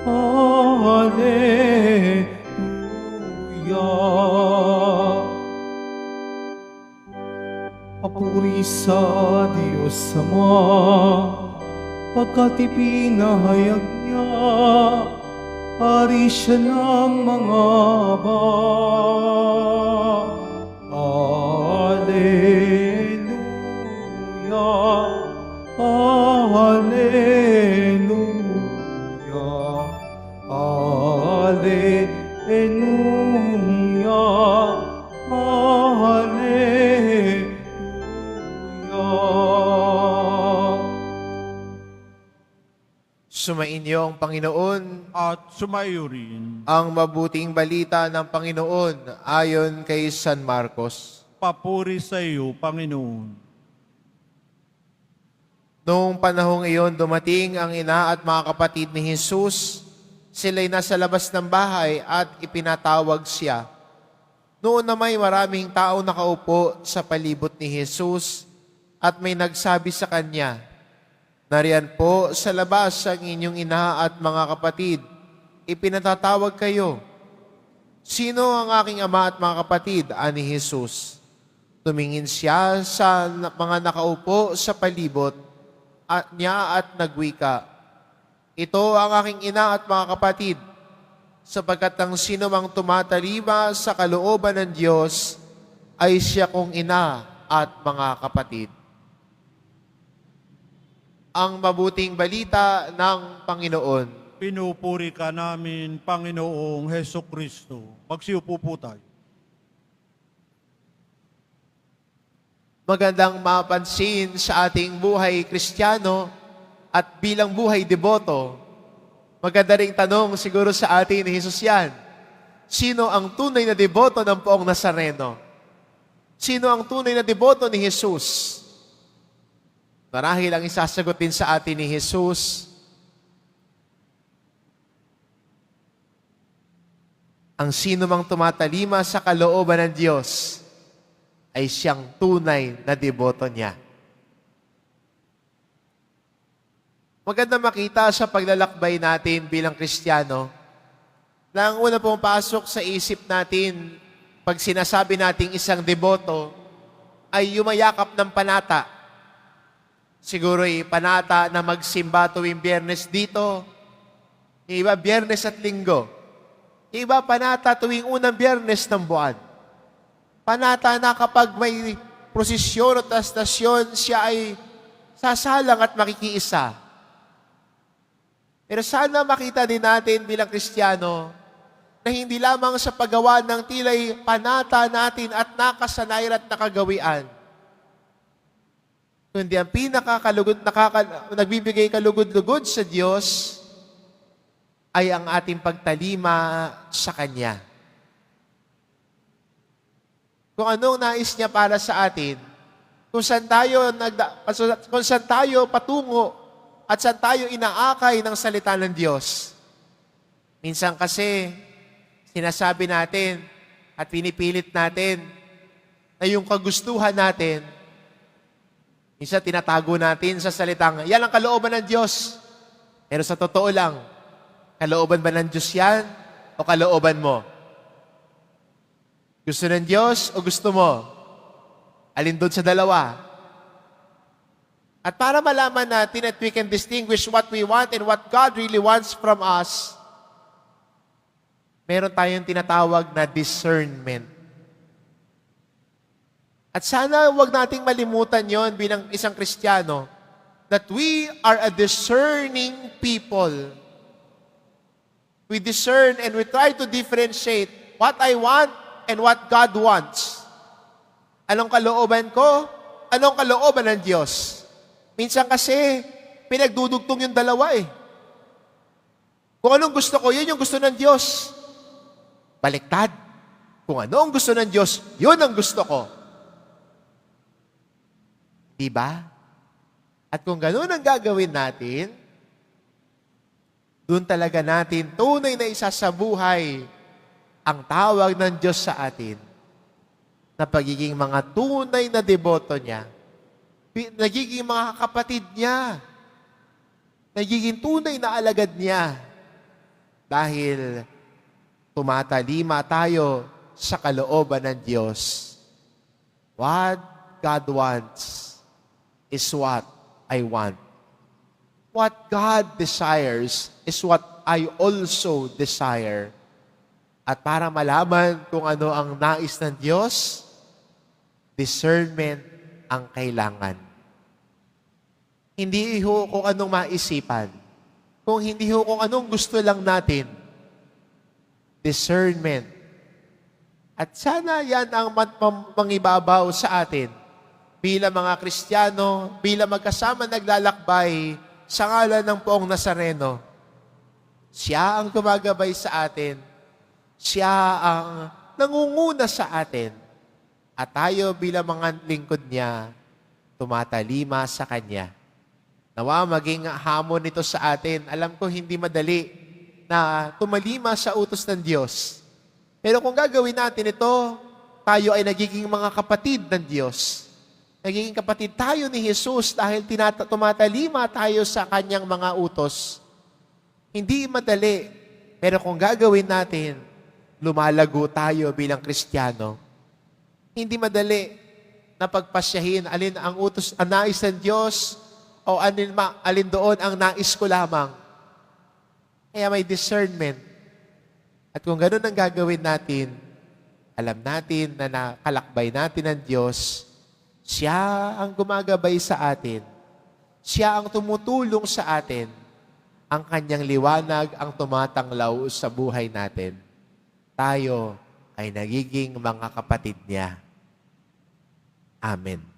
Hallelujah. Papuri sa Diyos Ama, pagkat ipinahayag niya, hari siya ng mga aba. Hallelujah, Hallelujah, Hallelujah, Hallelujah. Sumainyo ang Panginoon, at sumayo rin. ang mabuting balita ng Panginoon ayon kay San Marcos. Papuri sa iyo, Panginoon. Noong panahong iyon, dumating ang ina at mga kapatid ni Jesus. Sila'y nasa labas ng bahay at ipinatawag siya. Noon na may maraming tao nakaupo sa palibot ni Jesus at may nagsabi sa kanya, "Nariyan po sa labas ang inyong ina at mga kapatid. Ipinatatawag kayo." "Sino ang aking ama at mga kapatid?" ani Jesus. Tumingin siya sa mga nakaupo sa palibot niya at nagwika, "Ito ang aking ina at mga kapatid, sapagkat ang sino mang tumatalima sa kalooban ng Diyos ay siya kong ina at mga kapatid." Ang mabuting balita ng Panginoon. Pinupuri ka namin, Panginoong Heso Kristo. Magsiupo po tayo. Magandang mapansin sa ating buhay Kristiyano at bilang buhay deboto. Maganda ring tanong siguro sa atin ni Jesus yan. Sino ang tunay na deboto ng Poong Nazareno? Sino ang tunay na deboto ni Jesus? Marahil ang isasagutin sa atin ni Jesus, ang sino mang tumatalima sa kalooban ng Diyos ay siyang tunay na deboto niya. Maganda makita sa paglalakbay natin bilang Kristiyano na ang una pong pasok sa isip natin pag sinasabi nating isang deboto ay yumayakap ng panata. Siguro'y panata na magsimba tuwing Biyernes dito, iba Biyernes at Linggo, iba panata tuwing unang Biyernes ng buwan. Panata na kapag may prosesyon o tastasyon, siya ay sasalang at makikiisa. Pero sana makita din natin bilang Kristiyano na hindi lamang sa paggawa ng tilay panata natin at nakasanayan at nakagawian, kundi ang nagbibigay kalugod-lugod sa Diyos ay ang ating pagtalima sa Kanya. Kung anong nais niya para sa atin, kung saan tayo patungo at saan tayo inaakay ng salita ng Diyos. Minsan kasi, sinasabi natin at pinipilit natin na yung kagustuhan natin, minsan tinatago natin sa salitang, yan ang kalooban ng Diyos. Pero sa totoo lang, kalooban ba ng Diyos yan o kalooban mo? Gusto ng Diyos o gusto mo? Alin doon sa dalawa? At para malaman natin that we can distinguish what we want and what God really wants from us, meron tayong tinatawag na discernment. At sana huwag nating malimutan yon bilang isang Kristiyano, that we are a discerning people. We discern and we try to differentiate what I want and what God wants. Anong kalooban ko? Anong kalooban ng Diyos? Minsan kasi, pinagdudugtong yung dalawa eh. Kung anong gusto ko, yun yung gusto ng Diyos. Baliktad. Kung ano ang gusto ng Diyos, yun ang gusto ko. Diba? At kung ganun ang gagawin natin, doon talaga natin tunay na isasabuhay ang tawag ng Diyos sa atin na pagiging mga tunay na deboto niya, nagiging mga kapatid niya. nagiging tunay na alagad niya dahil tumatalima tayo sa kalooban ng Diyos. What God wants is what I want. What God desires is what I also desire. At para malaman kung ano ang nais ng Diyos, discernment ang kailangan. Hindi ho kung anong maisipan. Kung hindi ho kung anong gusto lang natin. Discernment. At sana yan ang mangibabaw sa atin bilang mga Kristiyano, bilang magkasama naglalakbay sa ngalan ng Poong Nazareno. Siya ang gumagabay sa atin. Siya ang nangunguna sa atin. At tayo bilang mga lingkod niya, tumatalima sa Kanya. Nawa maging hamon nito sa atin. Alam ko hindi madali na tumalima sa utos ng Diyos. Pero kung gagawin natin ito, tayo ay nagiging mga kapatid ng Diyos. Nagiging kapatid tayo ni Jesus dahil tumatalima tayo sa Kanyang mga utos. Hindi madali. Pero kung gagawin natin, lumalago tayo bilang Kristiyano. Hindi madali na pagpasyahin alin ang utos, ang nais ng Diyos o alin doon ang nais ko lamang. Kaya may discernment. At kung gano'n ang gagawin natin, alam natin na nakalakbay natin ng Diyos, siya ang gumagabay sa atin. Siya ang tumutulong sa atin. Ang Kanyang liwanag ang tumatanglaw sa buhay natin. Tayo ay nagiging mga kapatid niya. Amen.